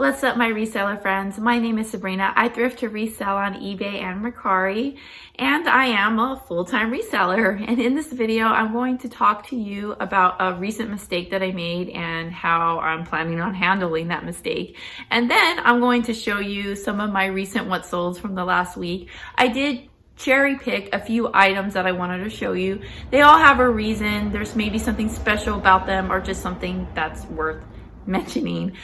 What's up, my reseller friends? My name is Sabrina. I thrift to resell on eBay and Mercari, and I am a full-time reseller. And in this video, I'm going to talk to you about a recent mistake that I made and how I'm planning on handling that mistake. And then I'm going to show you some of my recent what solds from the last week. I did cherry pick a few items that I wanted to show you. They all have a reason. There's maybe something special about them or just something that's worth mentioning.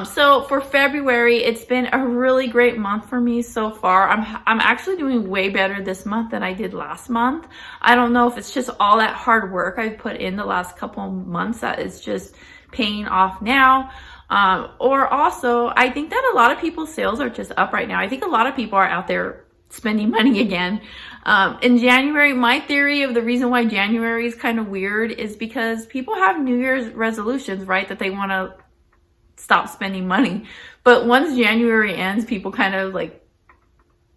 So for February, it's been a really great month for me so far. I'm actually doing way better this month than I did last month. I don't know if it's just all that hard work I've put in the last couple months that is just paying off now. Or also, I think that a lot of people's sales are just up right now. I think a lot of people are out there spending money again. In January, my theory of the reason why January is kind of weird is because people have New Year's resolutions, right? That they want to stop spending money. But once January ends, people kind of like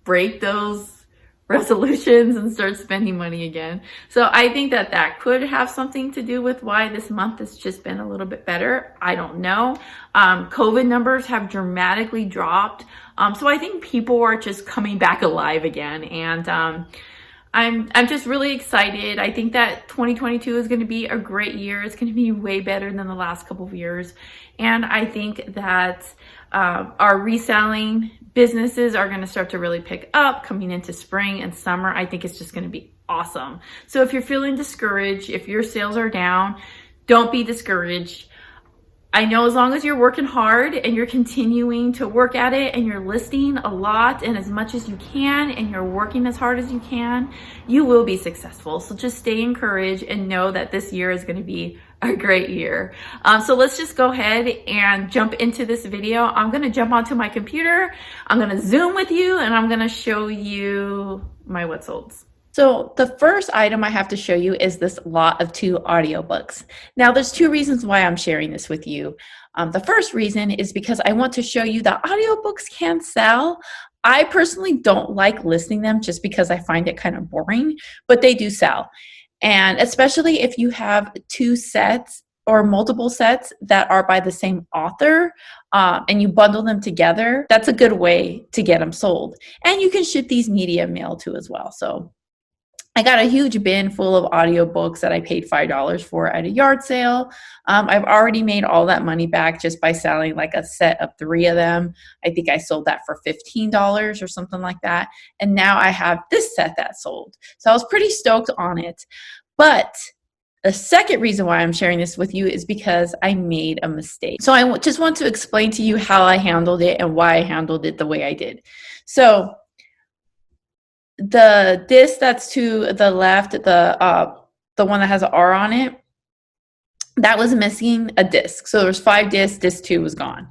break those resolutions and start spending money again. So I think that that could have something to do with why this month has just been a little bit better. I don't know. COVID numbers have dramatically dropped. So I think people are just coming back alive again. And I'm just really excited. I think that 2022 is going to be a great year. It's going to be way better than the last couple of years. And I think that our reselling businesses are going to start to really pick up coming into spring and summer. I think it's just going to be awesome. So if you're feeling discouraged, if your sales are down, don't be discouraged. I know as long as you're working hard and you're continuing to work at it and you're listing a lot and as much as you can and you're working as hard as you can, you will be successful. So just stay encouraged and know that this year is going to be a great year. So let's just go ahead and jump into this video. I'm going to jump onto my computer. I'm going to Zoom with you and I'm going to show you my what solds. So the first item I have to show you is this lot of 2 audiobooks. Now there's 2 reasons why I'm sharing this with you. The first reason is because I want to show you that audiobooks can sell. I personally don't like listing them just because I find it kind of boring, but they do sell. And especially if you have 2 sets or multiple sets that are by the same author and you bundle them together, that's a good way to get them sold. And you can ship these media mail too as well. So I got a huge bin full of audiobooks that I paid $5 for at a yard sale. I've already made all that money back just by selling like a set of 3 of them. I think I sold that for $15 or something like that. And now I have this set that sold. So I was pretty stoked on it. But the second reason why I'm sharing this with you is because I made a mistake. So I just want to explain to you how I handled it and why I handled it the way I did. So the disc that's to the left, the one that has an R on it, that was missing a disc. So there's 5 discs, disc 2 was gone.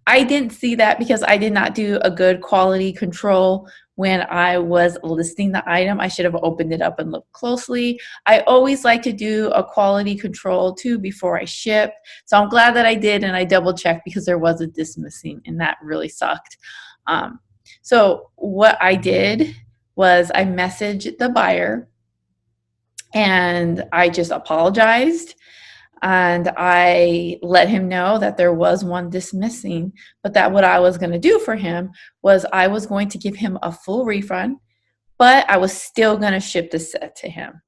I didn't see that because I did not do a good quality control when I was listing the item. I should have opened it up and looked closely. I always like to do a quality control too before I ship. So I'm glad that I did and I double checked because there was a disc missing and that really sucked. So what I did was I messaged the buyer and I just apologized and I let him know that there was one disc missing, but that what I was going to do for him was I was going to give him a full refund, but I was still going to ship the set to him.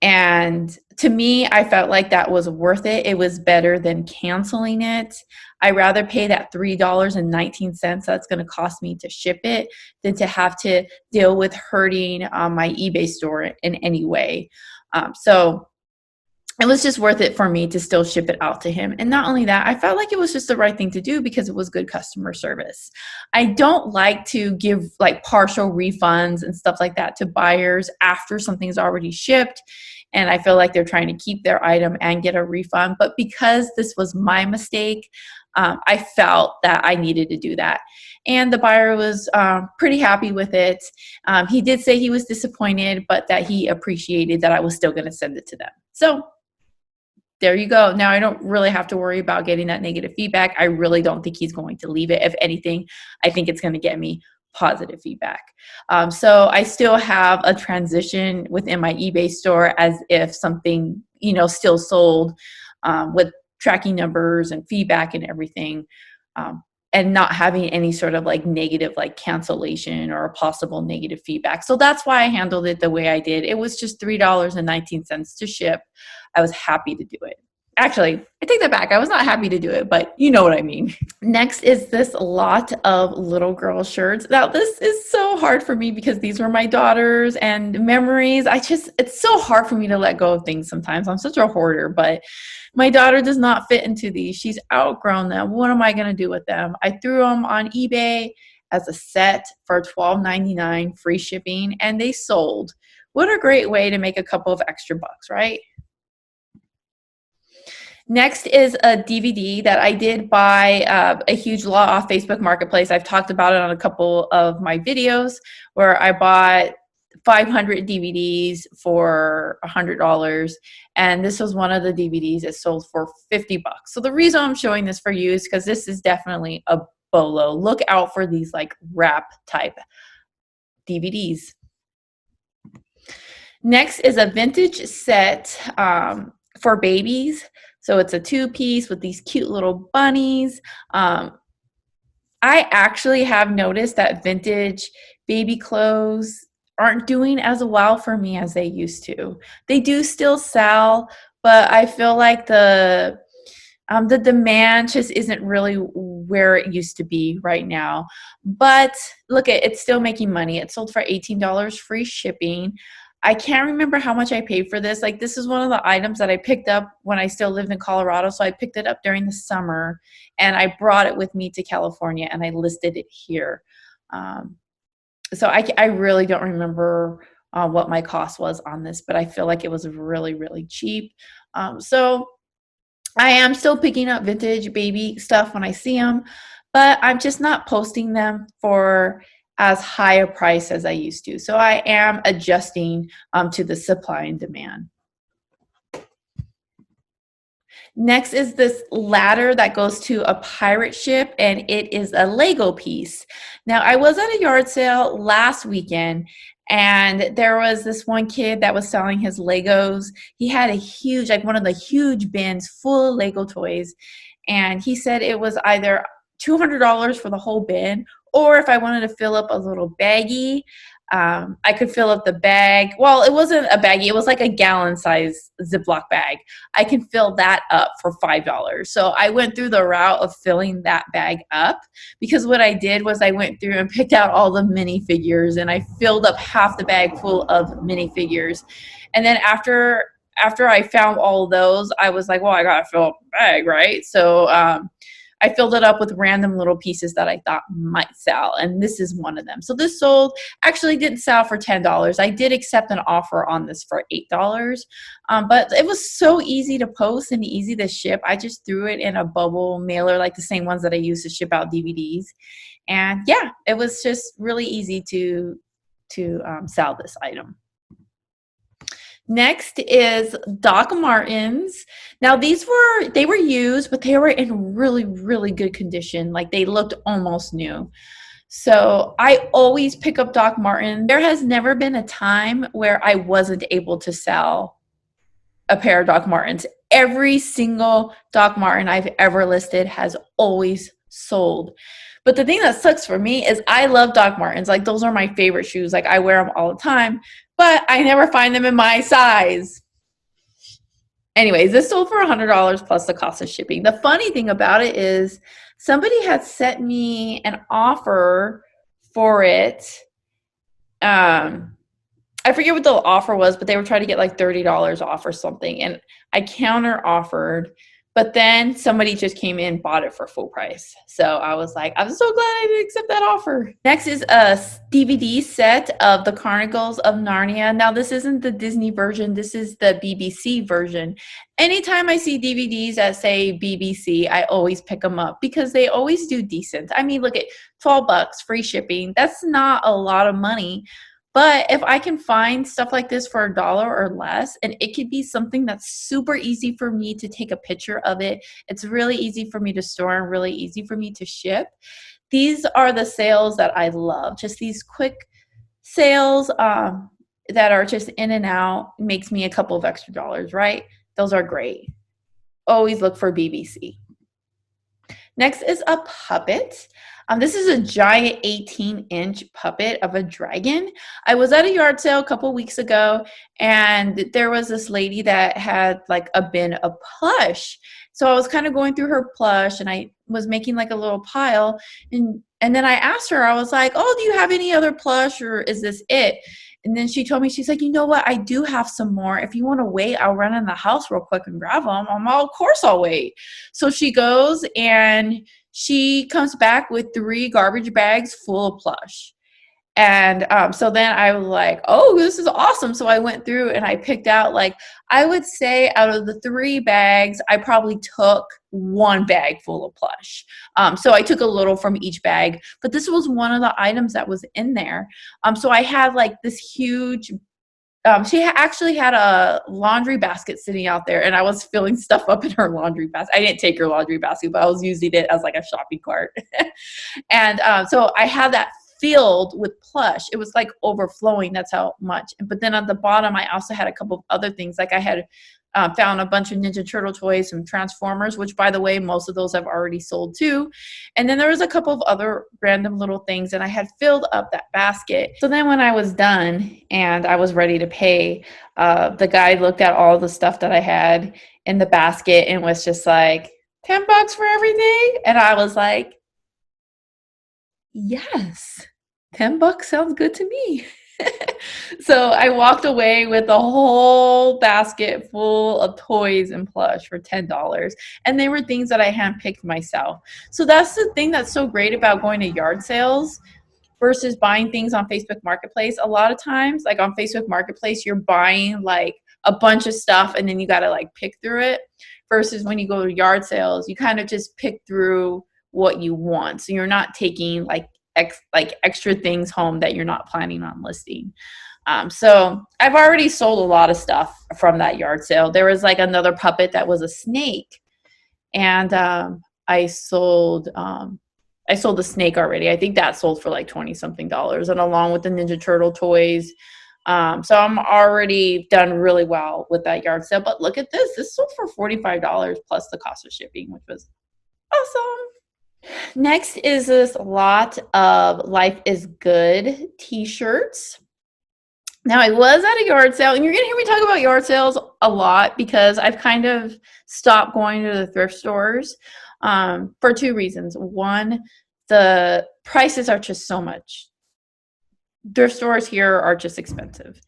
And to me, I felt like that was worth it. It was better than canceling it. I'd rather pay that $3.19 that's going to cost me to ship it than to have to deal with hurting my eBay store in any way. So it was just worth it for me to still ship it out to him. And not only that, I felt like it was just the right thing to do because it was good customer service. I don't like to give like partial refunds and stuff like that to buyers after something's already shipped. And I feel like they're trying to keep their item and get a refund. But because this was my mistake, I felt that I needed to do that. And the buyer was pretty happy with it. He did say he was disappointed, but that he appreciated that I was still going to send it to them. So there you go. Now I don't really have to worry about getting that negative feedback. I really don't think he's going to leave it. If anything, I think it's going to get me positive feedback. So I still have a transition within my eBay store as if something, still sold with tracking numbers and feedback and everything. and not having any sort of like negative like cancellation or possible negative feedback. So that's why I handled it the way I did. It was just $3.19 to ship. I was happy to do it. Actually, I take that back. I was not happy to do it, but you know what I mean. Next is this lot of little girl shirts. Now, this is so hard for me because these were my daughters and memories. It's so hard for me to let go of things sometimes. I'm such a hoarder, but my daughter does not fit into these. She's outgrown them. What am I going to do with them? I threw them on eBay as a set for $12.99 free shipping, and they sold. What a great way to make a couple of extra bucks, right? Next is a DVD that I did buy a huge lot off Facebook Marketplace. I've talked about it on a couple of my videos where I bought 500 DVDs for $100, and this was one of the DVDs that sold for 50 bucks. So the reason I'm showing this for you is because this is definitely a bolo. Look out for these like wrap type DVDs. Next is a vintage set for babies. So it's a 2-piece with these cute little bunnies. I actually have noticed that vintage baby clothes aren't doing as well for me as they used to. They do still sell, but I feel like the demand just isn't really where it used to be right now. But look, it's still making money. It sold for $18 free shipping. I can't remember how much I paid for this. Like, this is one of the items that I picked up when I still lived in Colorado. So I picked it up during the summer and I brought it with me to California and I listed it here. So I really don't remember what my cost was on this, but I feel like it was really, really cheap. So I am still picking up vintage baby stuff when I see them, but I'm just not posting them for as high a price as I used to. So I am adjusting to the supply and demand. Next is this ladder that goes to a pirate ship, and it is a Lego piece. Now, I was at a yard sale last weekend, and there was this one kid that was selling his Legos. He had a huge, like one of the huge bins full of Lego toys, and he said it was either $200 for the whole bin, or if I wanted to fill up a little baggie, I could fill up the bag. Well, it wasn't a baggie. It was like a gallon size Ziploc bag. I can fill that up for $5. So I went through the route of filling that bag up, because what I did was I went through and picked out all the minifigures and I filled up half the bag full of minifigures. And then after I found all those, I was like, well, I got to fill up the bag, right? So I filled it up with random little pieces that I thought might sell, and this is one of them. So this sold, actually didn't sell for $10. I did accept an offer on this for $8, but it was so easy to post and easy to ship. I just threw it in a bubble mailer, like the same ones that I use to ship out DVDs. And yeah, it was just really easy to sell this item. Next is Doc Martens. Now they were used, but they were in really, really good condition. Like, they looked almost new. So I always pick up Doc Martens. There has never been a time where I wasn't able to sell a pair of Doc Martens. Every single Doc Marten I've ever listed has always sold. But the thing that sucks for me is I love Doc Martens. Like, those are my favorite shoes. Like, I wear them all the time, but I never find them in my size. Anyways, this sold for $100 plus the cost of shipping. The funny thing about it is somebody had sent me an offer for it. I forget what the offer was, but they were trying to get like $30 off or something. And I counter offered, but then somebody just came in and bought it for full price. So I was like, I'm so glad I didn't accept that offer. Next is a DVD set of the Chronicles of Narnia. Now, this isn't the Disney version. This is the BBC version. Anytime I see DVDs that say BBC, I always pick them up because they always do decent. I mean, look at $12, free shipping. That's not a lot of money. But if I can find stuff like this for $1 or less, and it could be something that's super easy for me to take a picture of it, it's really easy for me to store and really easy for me to ship. These are the sales that I love. Just these quick sales that are just in and out, makes me a couple of extra dollars, right? Those are great. Always look for BBC. Next is a puppet. This is a giant 18-inch puppet of a dragon. I was at a yard sale a couple weeks ago, and there was this lady that had like a bin of plush. So I was kind of going through her plush, and I was making like a little pile, and then I asked her, I was like, "Oh, do you have any other plush, or is this it?" And then she told me, she's like, "You know what? I do have some more. If you want to wait, I'll run in the house real quick and grab them." I'm all, "Of course I'll wait." So she goes and she comes back with 3 garbage bags full of plush. And so then I was like, "Oh, this is awesome." So I went through and I picked out, like, I would say out of the 3 bags, I probably took 1 bag full of plush. So I took a little from each bag, but this was one of the items that was in there. So I had like this huge she actually had a laundry basket sitting out there, and I was filling stuff up in her laundry basket. I didn't take her laundry basket, but I was using it as like a shopping cart. And so I had that filled with plush. It was like overflowing. That's how much. But then at the bottom, I also had a couple of other things. Like I had found a bunch of Ninja Turtle toys, some Transformers, which, by the way, most of those I've already sold too. And then there was a couple of other random little things, and I had filled up that basket. So then when I was done and I was ready to pay, the guy looked at all the stuff that I had in the basket and was just like, $10 for everything? And I was like, yes, $10 sounds good to me. So I walked away with a whole basket full of toys and plush for $10. And they were things that I handpicked myself. So that's the thing that's so great about going to yard sales versus buying things on Facebook Marketplace. A lot of times, like on Facebook Marketplace, you're buying like a bunch of stuff and then you got to like pick through it. Versus when you go to yard sales, you kind of just pick through what you want. So you're not taking like extra things home that you're not planning on listing. So I've already sold a lot of stuff from that yard sale. There was like another puppet that was a snake, and I sold the snake already. I think that sold for like 20 something dollars, and along with the Ninja Turtle toys. So I'm already done really well with that yard sale. But look at this. This sold for $45 plus the cost of shipping, which was awesome. Next is this lot of Life is Good t-shirts. Now, I was at a yard sale, and you're going to hear me talk about yard sales a lot because I've kind of stopped going to the thrift stores for 2 reasons. One, the prices are just so much. Thrift stores here are just expensive.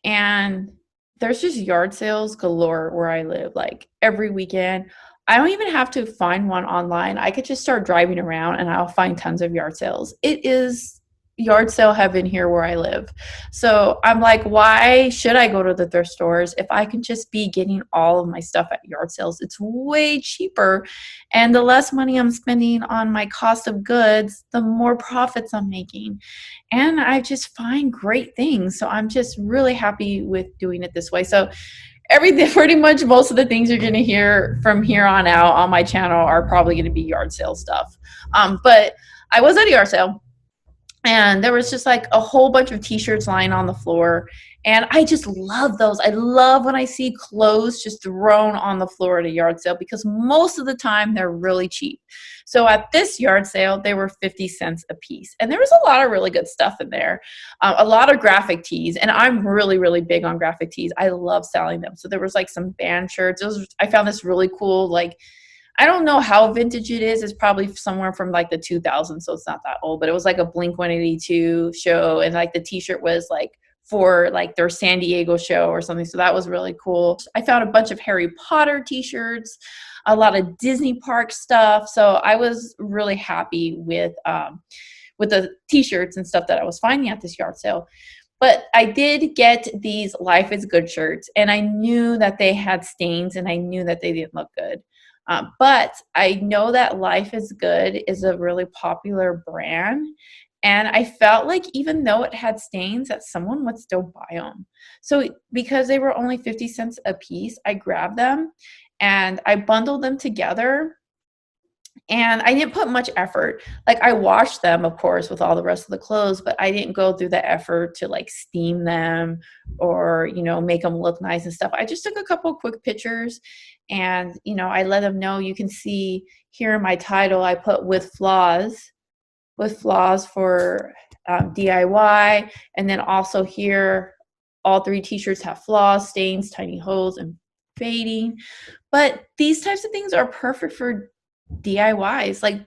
And there's just yard sales galore where I live, like every weekend. I don't even have to find one online. I could just start driving around and I'll find tons of yard sales. It is yard sale heaven here where I live. So I'm like, why should I go to the thrift stores if I can just be getting all of my stuff at yard sales? It's way cheaper. And the less money I'm spending on my cost of goods, the more profits I'm making. And I just find great things. So I'm just really happy with doing it this way. So everything, pretty much most of the things you're going to hear from here on out on my channel are probably going to be yard sale stuff. But I was at a yard sale, and there was just like a whole bunch of t-shirts lying on the floor. And I just love those. I love when I see clothes just thrown on the floor at a yard sale because most of the time they're really cheap. So at this yard sale, they were 50 cents a piece. And there was a lot of really good stuff in there. A lot of graphic tees. And I'm really, really big on graphic tees. I love selling them. So there was like some band shirts. I found this really cool, like, I don't know how vintage it is. It's probably somewhere from like the 2000s, so it's not that old. But it was like a Blink-182 show, and like the t-shirt was like for like their San Diego show or something. So that was really cool. I found a bunch of Harry Potter t-shirts, a lot of Disney park stuff. So I was really happy with the t-shirts and stuff that I was finding at this yard sale. But I did get these Life is Good shirts, and I knew that they had stains, and I knew that they didn't look good. But I know that Life is Good is a really popular brand. And I felt like even though it had stains, that someone would still buy them. So because they were only 50 cents a piece, I grabbed them and I bundled them together. And I didn't put much effort. Like, I washed them, of course, with all the rest of the clothes, but I didn't go through the effort to like steam them or, make them look nice and stuff. I just took a couple quick pictures and, I let them know. You can see here in my title, I put with flaws for DIY. And then also here, all 3 t-shirts have flaws, stains, tiny holes, and fading. But these types of things are perfect for DIYs. Like,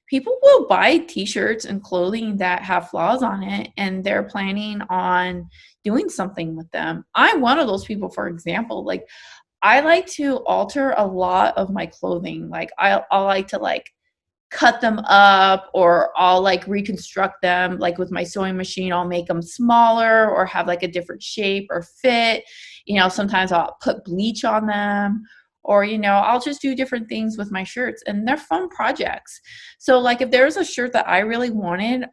people will buy t-shirts and clothing that have flaws on it, and they're planning on doing something with them. I'm one of those people, for example. Like, I like to alter a lot of my clothing. Like, I'll like to like cut them up, or I'll like reconstruct them. Like, with my sewing machine, I'll make them smaller or have like a different shape or fit. Sometimes I'll put bleach on them, or I'll just do different things with my shirts, and they're fun projects. So like, if there's a shirt that I really wanted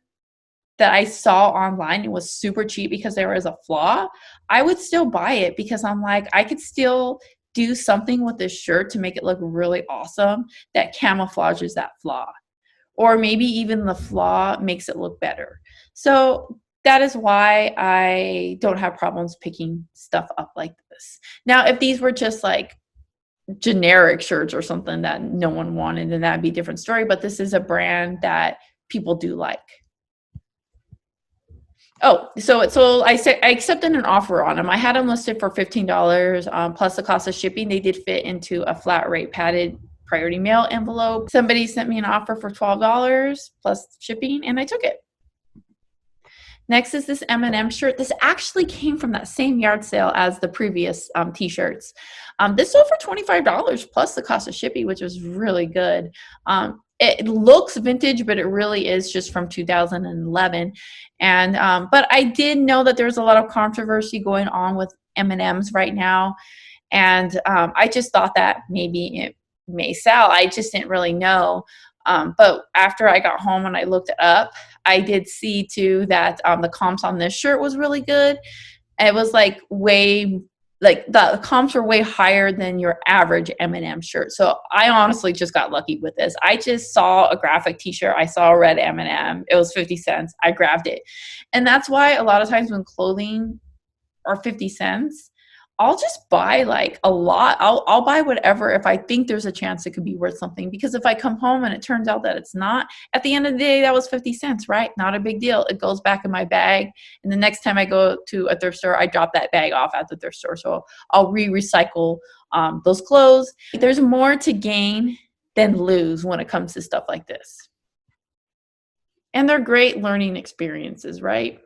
that I saw online, it was super cheap because there was a flaw, I would still buy it, because I'm like, I could still do something with this shirt to make it look really awesome that camouflages that flaw, or maybe even the flaw makes it look better. So that is why I don't have problems picking stuff up like this. Now, if these were just like generic shirts or something that no one wanted, then that'd be a different story. But this is a brand that people do like. Oh, so I accepted an offer on them. I had them listed for $15 plus the cost of shipping. They did fit into a flat rate padded priority mail envelope. Somebody sent me an offer for $12 plus shipping, and I took it. Next is this M&M shirt. This actually came from that same yard sale as the previous t-shirts. This sold for $25 plus the cost of shipping, which was really good. It looks vintage, but it really is just from 2011. And but I did know that there's a lot of controversy going on with M&Ms right now, and I just thought that maybe it may sell. I just didn't really know. But after I got home and I looked it up, I did see too that the comps on this shirt was really good. And it was like the comps were way higher than your average M&M shirt. So I honestly just got lucky with this. I just saw a graphic t-shirt. I saw a red M&M. It was 50 cents. I grabbed it. And that's why a lot of times when clothing are 50 cents, I'll just buy like a lot. I'll buy whatever if I think there's a chance it could be worth something. Because if I come home and it turns out that it's not, at the end of the day, that was 50 cents, right? Not a big deal. It goes back in my bag. And the next time I go to a thrift store, I drop that bag off at the thrift store. So I'll recycle those clothes. There's more to gain than lose when it comes to stuff like this. And they're great learning experiences, right?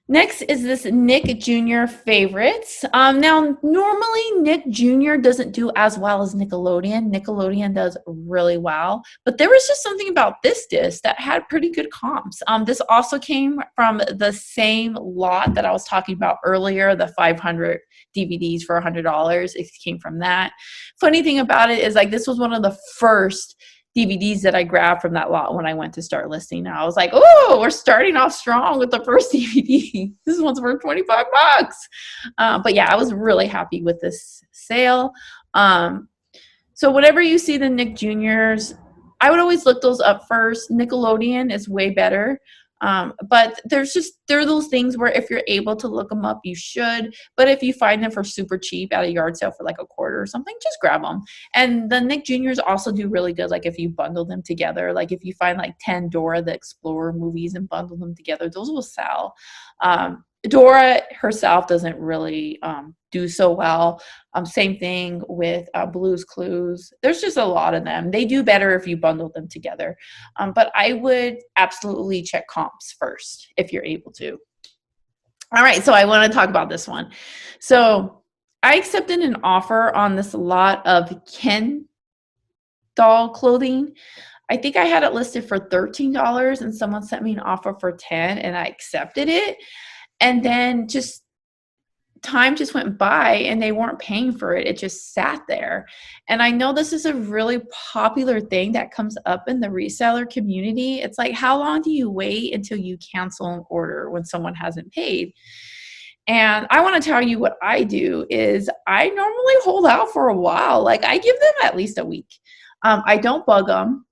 Next is this Nick Jr. favorites. Now, normally Nick Jr. doesn't do as well as Nickelodeon. Nickelodeon does really well, but there was just something about this disc that had pretty good comps. This also came from the same lot that I was talking about earlier, the 500 DVDs for $100. It came from that. Funny thing about it is, like, this was one of the first DVDs that I grabbed from that lot when I went to start listing. I was like, oh, we're starting off strong with the first DVD. This one's worth $25. But yeah, I was really happy with this sale. So whatever you see the Nick Jr.'s, I would always look those up first. Nickelodeon is way better. But there are those things where if you're able to look them up, you should. But if you find them for super cheap at a yard sale for like $1 or something, just grab them. And the Nick Jr.'s also do really good. Like, if you bundle them together, like if you find like 10 Dora the Explorer movies and bundle them together, those will sell. Dora herself doesn't really do so well. Same thing with Blue's Clues. There's just a lot of them. They do better if you bundle them together. But I would absolutely check comps first if you're able to. All right, so I want to talk about this one. So I accepted an offer on this lot of Ken doll clothing. I think I had it listed for $13 and someone sent me an offer for $10 and I accepted it. And then time just went by and they weren't paying for it. It just sat there. And I know this is a really popular thing that comes up in the reseller community. It's like, how long do you wait until you cancel an order when someone hasn't paid? And I want to tell you what I do is I normally hold out for a while. Like, I give them at least a week. I don't bug them.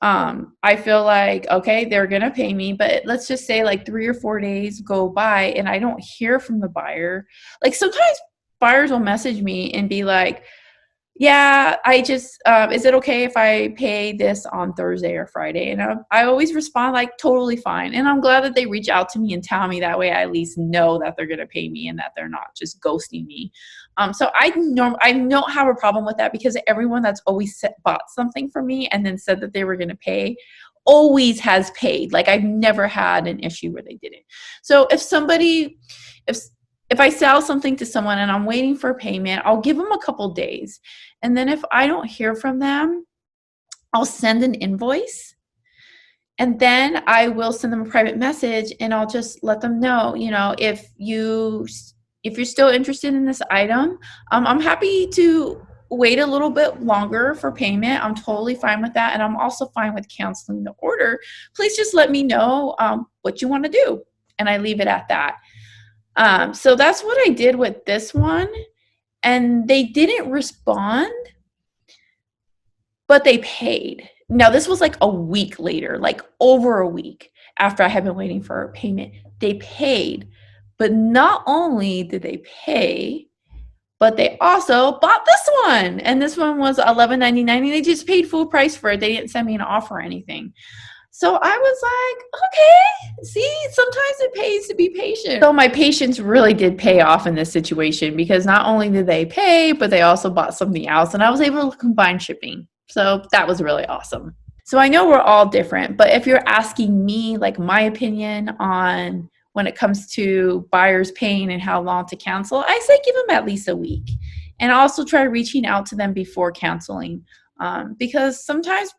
I feel like, okay, they're going to pay me, but let's just say like 3 or 4 days go by and I don't hear from the buyer. Like sometimes buyers will message me and be like, yeah, I just, is it okay if I pay this on Thursday or Friday? And I always respond like totally fine. And I'm glad that they reach out to me and tell me, that way I at least know that they're going to pay me and that they're not just ghosting me. So I don't have a problem with that, because everyone that's always bought something from me and then said that they were going to pay always has paid. Like I've never had an issue where they didn't. So if I sell something to someone and I'm waiting for payment, I'll give them a couple days. And then if I don't hear from them, I'll send an invoice. And then I will send them a private message and I'll just let them know, if you're still interested in this item, I'm happy to wait a little bit longer for payment. I'm totally fine with that. And I'm also fine with canceling the order. Please just let me know what you want to do. And I leave it at that. So that's what I did with this one. And they didn't respond, but they paid. Now, this was like a week later, like over a week after I had been waiting for a payment. They paid. But not only did they pay, but they also bought this one. And this one was $11.99, and they just paid full price for it. They didn't send me an offer or anything. So I was like, okay, see, sometimes it pays to be patient. So my patience really did pay off in this situation, because not only did they pay, but they also bought something else, and I was able to combine shipping. So that was really awesome. So I know we're all different, but if you're asking me like my opinion on when it comes to buyers paying and how long to cancel, I say give them at least a week. And also try reaching out to them before canceling, because sometimes,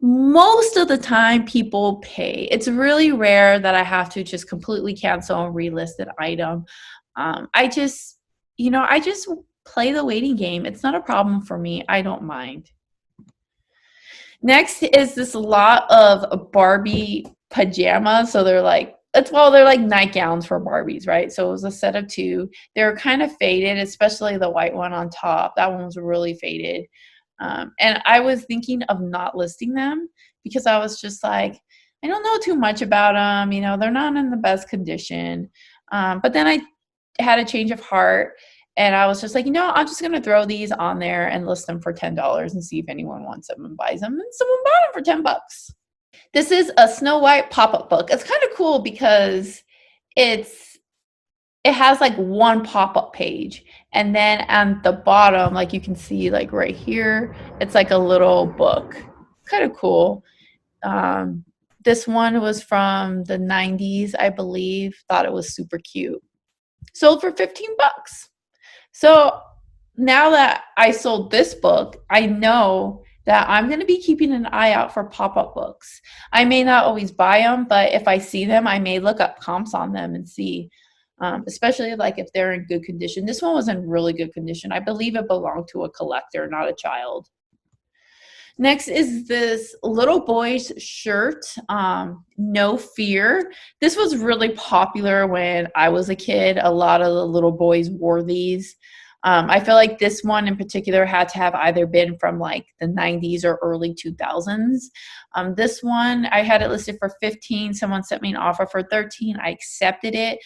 most of the time people pay. It's really rare that I have to just completely cancel and relist an item. I just play the waiting game. It's not a problem for me. I don't mind. Next is this lot of Barbie pajamas. So they're like nightgowns for Barbies, right? So it was a set of two. They were kind of faded, especially the white one on top. That one was really faded. And I was thinking of not listing them, because I was just like, I don't know too much about them. They're not in the best condition. But then I had a change of heart, and I was just like, I'm just going to throw these on there and list them for $10 and see if anyone wants them and buys them. And someone bought them for $10. This is a Snow White pop-up book. It's kind of cool because it has like one pop-up page, and then at the bottom, like you can see like right here, it's like a little book. Kind of cool. This one was from the 90s, I believe. Thought it was super cute. Sold for $15. So now that I sold this book, I know that I'm going to be keeping an eye out for pop-up books. I may not always buy them, but if I see them, I may look up comps on them and see, especially like if they're in good condition. This one was in really good condition. I believe it belonged to a collector, not a child. Next is this little boy's shirt, No Fear. This was really popular when I was a kid. A lot of the little boys wore these. I feel like this one in particular had to have either been from like the 90s or early 2000s. This one, I had it listed for $15. Someone sent me an offer for $13. I accepted it.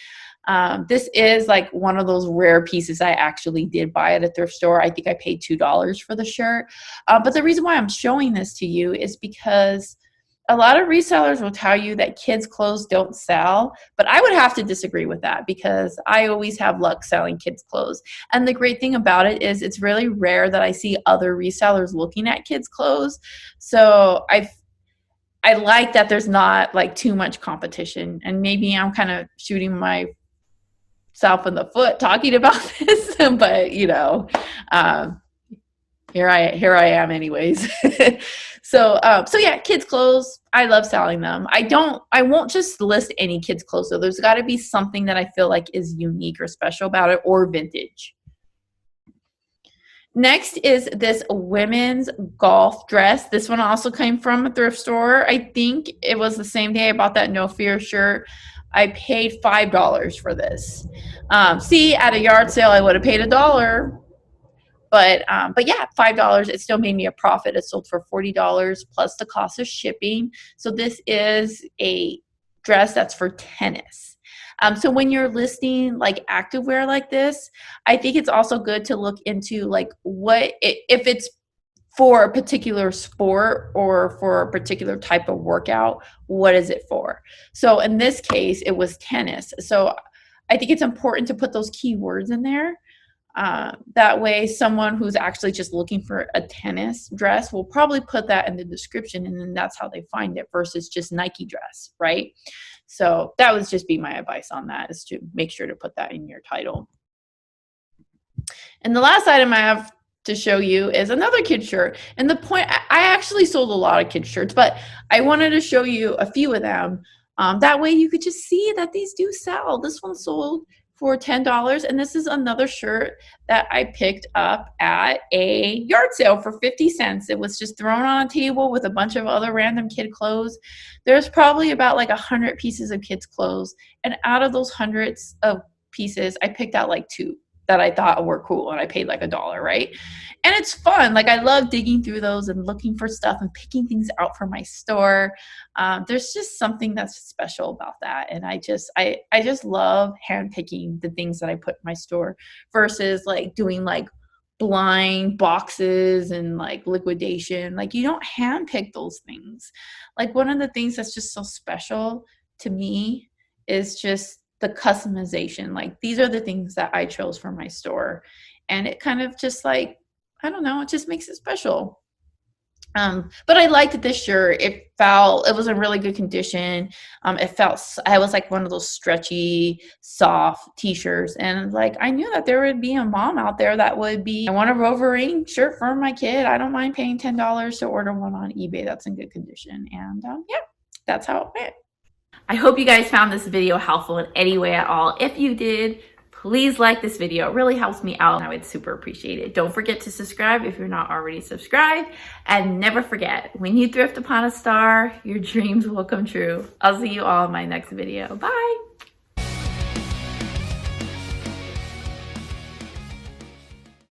This is like one of those rare pieces I actually did buy at a thrift store. I think I paid $2 for the shirt. But the reason why I'm showing this to you is because a lot of resellers will tell you that kids' clothes don't sell, but I would have to disagree with that, because I always have luck selling kids' clothes. And the great thing about it is it's really rare that I see other resellers looking at kids' clothes. So I like that there's not like too much competition, and maybe I'm kind of shooting myself in the foot talking about this, but here I am anyways. So yeah, kids clothes, I love selling them. I won't just list any kids clothes. So there's got to be something that I feel like is unique or special about it, or vintage. Next is this women's golf dress. This one also came from a thrift store. I think it was the same day I bought that No Fear shirt. I paid $5 for this. See, at a yard sale, I would have paid $1. But yeah, $5. It still made me a profit. It sold for $40 plus the cost of shipping. So this is a dress that's for tennis. So when you're listing like activewear like this, I think it's also good to look into like if it's for a particular sport or for a particular type of workout, what is it for? So in this case, it was tennis. So I think it's important to put those keywords in there. That way, someone who's actually just looking for a tennis dress will probably put that in the description, and then that's how they find it versus just Nike dress, right? So that would just be my advice on that, is to make sure to put that in your title. And the last item I have to show you is another kid shirt. And the point, I actually sold a lot of kid shirts, but I wanted to show you a few of them. That way you could just see that these do sell. This one sold for $10, and this is another shirt that I picked up at a yard sale for 50 cents. It was just thrown on a table with a bunch of other random kid clothes. There's probably about like 100 pieces of kids clothes, and out of those hundreds of pieces, I picked out like 2 that I thought were cool, and I paid like $1, right? And it's fun. Like, I love digging through those and looking for stuff and picking things out for my store. There's just something that's special about that, and I just love handpicking the things that I put in my store versus like doing like blind boxes and like liquidation. Like, you don't handpick those things. Like, one of the things that's just so special to me is just the customization. Like, these are the things that I chose for my store, and it kind of just like, I don't know, it just makes it special. But I liked this shirt. It was in really good condition. I was like one of those stretchy, soft t-shirts. And like, I knew that there would be a mom out there that would be, I want a Wolverine shirt for my kid. I don't mind paying $10 to order one on eBay that's in good condition. And yeah, that's how it went. I hope you guys found this video helpful in any way at all. If you did, please like this video. It really helps me out, and I would super appreciate it. Don't forget to subscribe if you're not already subscribed. And never forget, when you thrift upon a star, your dreams will come true. I'll see you all in my next video. Bye.